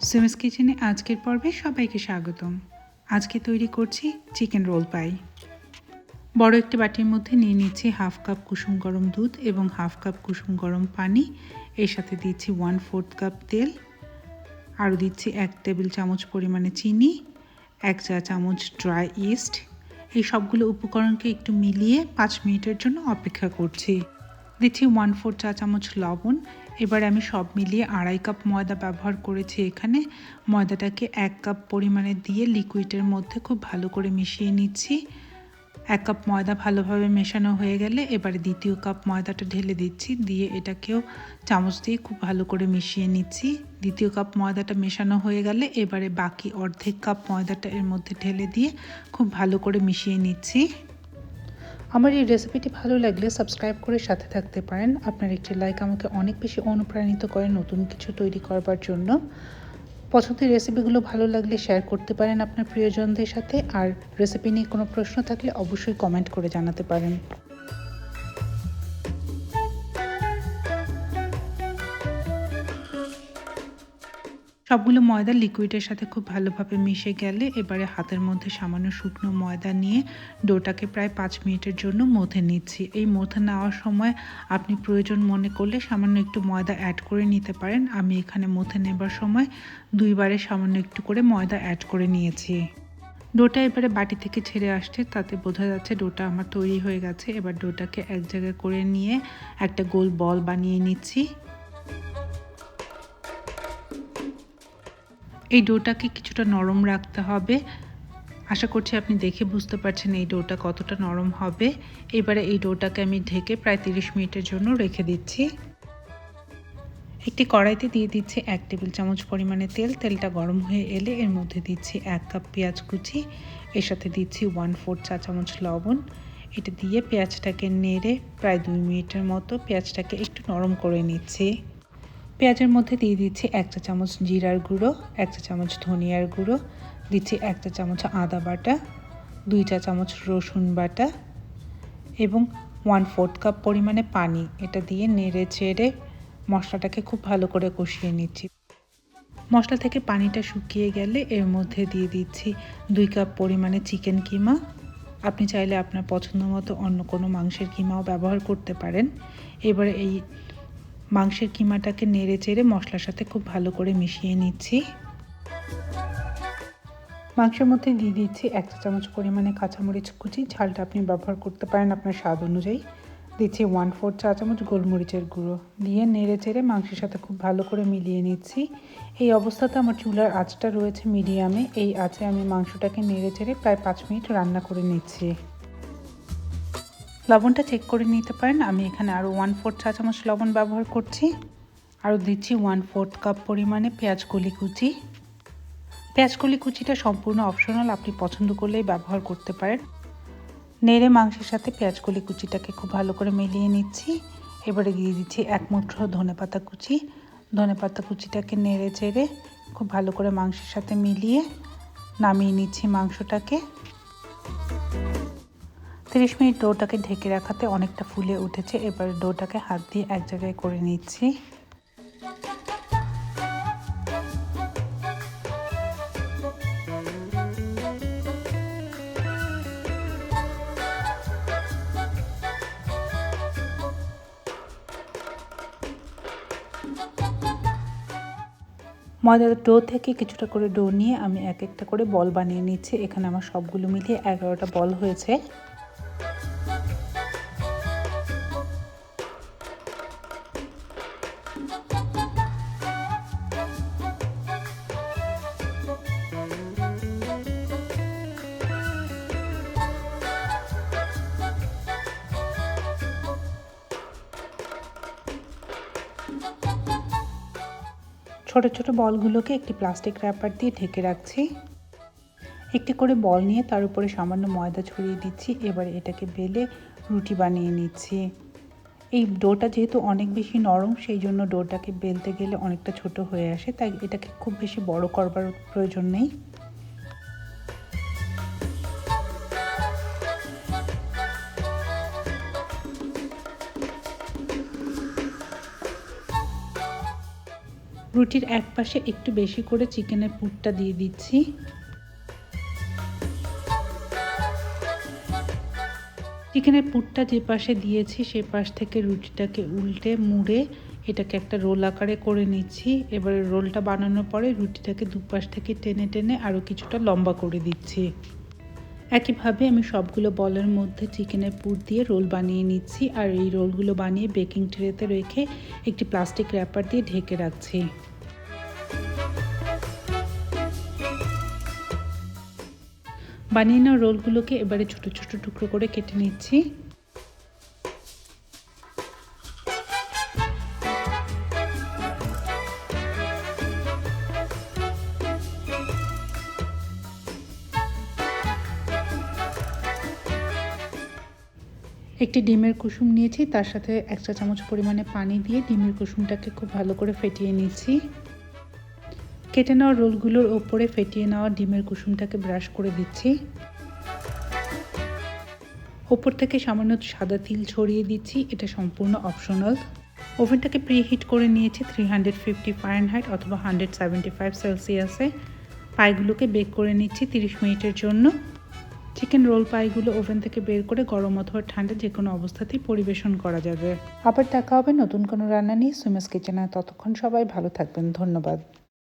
সুমাস কিচেনে আজকের পর্বে সবাইকে স্বাগতম। আজকে তৈরি করছি চিকেন রোল পাই। বড় একটি বাটির মধ্যে নিয়ে নিচ্ছি হাফ কাপ কুসুম গরম দুধ এবং হাফ কাপ কুসুম গরম পানি। এর সাথে দিচ্ছি 1/4 কাপ তেল, আরও দিচ্ছি 1 টেবিল চামচ পরিমাণে চিনি, 1 চা চামচ ড্রাই ইস্ট। এই সবগুলো উপকরণকে একটু মিলিয়ে 5 মিনিটের জন্য অপেক্ষা করছি। দিচ্ছি 1/4 চা চামচ লবণ। এবার আমি সব মিলিয়ে 2.5 কাপ ময়দা ব্যবহার করেছি। এখানে ময়দাটাকে 1 কাপ পরিমাণে দিয়ে লিকুইডের মধ্যে খুব ভালো করে মিশিয়ে নিচ্ছি। 1 কাপ ময়দা ভালোভাবে মেশানো হয়ে গেলে এবারে দ্বিতীয় কাপ ময়দাটা ঢেলে দিচ্ছি, দিয়ে এটাকেও চামচ দিয়ে খুব ভালো করে মিশিয়ে নিচ্ছি। দ্বিতীয় কাপ ময়দাটা মেশানো হয়ে গেলে এবারে বাকি অর্ধেক কাপ ময়দাটা এর মধ্যে ঢেলে দিয়ে খুব ভালো করে মিশিয়ে নিচ্ছি। আমার এই রেসিপিটি ভালো লাগলে সাবস্ক্রাইব করে সাথে থাকতে পারেন। আপনার একটি লাইক আমাকে অনেক বেশি অনুপ্রাণিত করে নতুন কিছু তৈরি করবার জন্য। পছন্দের রেসিপিগুলো ভালো লাগলে শেয়ার করতে পারেন আপনার প্রিয়জনদের সাথে। আর রেসিপি নিয়ে কোনো প্রশ্ন থাকলে অবশ্যই কমেন্ট করে জানাতে পারেন। সবগুলো ময়দা লিকুইডের সাথে খুব ভালোভাবে মিশে গেলে এবারে হাতের মধ্যে সামান্য শুকনো ময়দা নিয়ে ডোটাকে প্রায় 5 মিনিটের জন্য মথে নিচ্ছি। এই মথে নেওয়ার সময় আপনি প্রয়োজন মনে করলে সামান্য একটু ময়দা অ্যাড করে নিতে পারেন। আমি এখানে মথে নেবার সময় 2 বারে সামান্য একটু করে ময়দা অ্যাড করে নিয়েছি। ডোটা এবারে বাটি থেকে ছেড়ে আসছে, তাতে বোঝা যাচ্ছে ডোটা আমার তৈরি হয়ে গেছে। এবার ডোটাকে এক জায়গায় করে নিয়ে একটা গোল বল বানিয়ে নিচ্ছি। এই ডোটাকে কিছুটা নরম রাখতে হবে। আশা করছি আপনি দেখে বুঝতে পারছেন এই ডোটা কতটা নরম হবে। এবারে এই ডোটাকে আমি ঢেকে প্রায় 30 মিনিটের জন্য রেখে দিচ্ছি। একটি কড়াইতে দিয়ে দিচ্ছি 1 টেবিল চামচ পরিমাণে তেল। তেলটা গরম হয়ে এলে এর মধ্যে দিচ্ছি 1 কাপ পেঁয়াজ কুচি, এর সাথে দিচ্ছি 1/4 চা চামচ লবণ। এটা দিয়ে পেঁয়াজটাকে নেড়ে প্রায় 2 মিনিটের মতো পেঁয়াজটাকে একটু নরম করে নিচ্ছি। পেঁয়াজের মধ্যে দিয়ে দিচ্ছি 1 চা চামচ জিরার গুঁড়ো, 1 চা চামচ ধনিয়ার গুঁড়ো, দিচ্ছি 1 চা চামচ আদা বাটা, 2 চা চামচ রসুন বাটা এবং 1/4 কাপ পরিমাণে পানি। এটা দিয়ে নেড়ে চেড়ে মশলাটাকে খুব ভালো করে কষিয়ে নিচ্ছি। মশলা থেকে পানিটা শুকিয়ে গেলে এর মধ্যে দিয়ে দিচ্ছি 2 কাপ পরিমাণে চিকেন কিমা। আপনি চাইলে আপনার পছন্দ মতো অন্য কোনো মাংসের কিমাও ব্যবহার করতে পারেন। এবারে এই মাংসের কিমাটাকে নেড়ে চেড়ে মশলার সাথে খুব ভালো করে মিশিয়ে নিচ্ছি। মাংসের মধ্যে দিয়ে দিচ্ছি 1 চা চামচ পরিমাণে কাঁচামরিচ কুচি। ঝালটা আপনি ব্যবহার করতে পারেন আপনার স্বাদ অনুযায়ী। দিচ্ছি 1/4 চা চামচ গোলমরিচের গুঁড়ো, দিয়ে নেড়ে চেড়ে মাংসের সাথে খুব ভালো করে মিলিয়ে নিচ্ছি। এই অবস্থাতে আমার চুলার আঁচটা রয়েছে মিডিয়ামে। এই আঁচে আমি মাংসটাকে নেড়ে চেড়ে প্রায় 5 মিনিট রান্না করে নিচ্ছি। লবণটা চেক করে নিতে পারেন। আমি এখানে আরও 1/4 চা চামচ লবণ ব্যবহার করছি। আরও দিচ্ছি 1/4 কাপ পরিমাণে পেঁয়াজ কলি কুচি। পেঁয়াজ কলি কুচিটা সম্পূর্ণ অপশনাল, আপনি পছন্দ করলেই ব্যবহার করতে পারেন। নেড়ে মাংসের সাথে পেঁয়াজ কলি কুচিটাকে খুব ভালো করে মিলিয়ে নিচ্ছি। এবারে দিয়ে দিচ্ছি 1 মুঠো ধনেপাতা কুচি। ধনেপাতা কুচিটাকে নেড়ে চেড়ে খুব ভালো করে মাংসের সাথে মিলিয়ে নামিয়ে নিচ্ছি মাংসটাকে। 30 মিনিট ডোটাকে ঢেকে রাখাতে অনেকটা ফুলে উঠেছে। এবারে ডোটাকে হাত দিয়ে এক জায়গায় করে নিচ্ছি। ময়দার ডো থেকে কিছুটা করে ডো নিয়ে আমি এক একটা করে বল বানিয়ে নিচ্ছি। এখানে আমার সবগুলো মিলিয়ে 11টা বল হয়েছে। ছোট ছোট বলগুলোকে একটি প্লাস্টিক র্যাপার দিয়ে ঢেকে রাখছি। একটি করে বল নিয়ে তার উপরে সামান্য ময়দা ছড়িয়ে দিচ্ছি। এবারে এটাকে বেলে রুটি বানিয়ে নিচ্ছি। এই ডোটা যেহেতু অনেক বেশি নরম, সেই জন্য ডোটাকে বেলতে গেলে অনেকটা ছোট হয়ে আসে, তাই এটাকে খুব বেশি বড় করবার প্রয়োজন নেই। রুটির এক পাশে একটু বেশি করে চিকেনের পুরটা দিয়ে দিচ্ছি। চিকেনের পুরটা যে পাশে দিয়েছি সে পাশ থেকে রুটিটাকে উল্টে মুড়ে এটাকে একটা রোল আকারে করে নিচ্ছি। এবারে রোলটা বানানোর পরে রুটিটাকে দুপাশ থেকে টেনে টেনে আরও কিছুটা লম্বা করে দিচ্ছি। একইভাবে আমি সবগুলো বলের মধ্যে চিকেনের পুর দিয়ে রোল বানিয়ে নিচ্ছি। আর এই রোলগুলো বানিয়ে বেকিং ট্রেতে রেখে একটি প্লাস্টিক র্যাপার দিয়ে ঢেকে রাখছি। বানিয়ে নেওয়া রোলগুলোকে এবারে ছোট ছোট টুকরো করে কেটে নিচ্ছি। একটি ডিমের কুসুম নিয়েছি, তার সাথে 1 চা চামচ পরিমাণে পানি দিয়ে ডিমের কুসুমটাকে খুব ভালো করে ফেটিয়ে নিচ্ছি। কেটে নেওয়া রোলগুলোর ওপরে ফেটিয়ে নেওয়া ডিমের কুসুমটাকে ব্রাশ করে দিচ্ছি। ওপর থেকে সামান্য সাদা তিল ছড়িয়ে দিচ্ছি, এটা সম্পূর্ণ অপশনাল। ওভেনটাকে প্রিহিট করে নিয়েছি 350 ফারেনহাইট অথবা 175 সেলসিয়াসে। পাইগুলোকে বেক করে নিচ্ছি 30 মিনিটের জন্য। চিকেন রোল পাইগুলো ওভেন থেকে বের করে গরম অথবা ঠান্ডা যে কোনো অবস্থাতেই পরিবেশন করা যাবে। আবার দেখা হবে নতুন কোনো রান্না নিয়ে সুমাস কিচেনে। ততক্ষণ সবাই ভালো থাকবেন। ধন্যবাদ।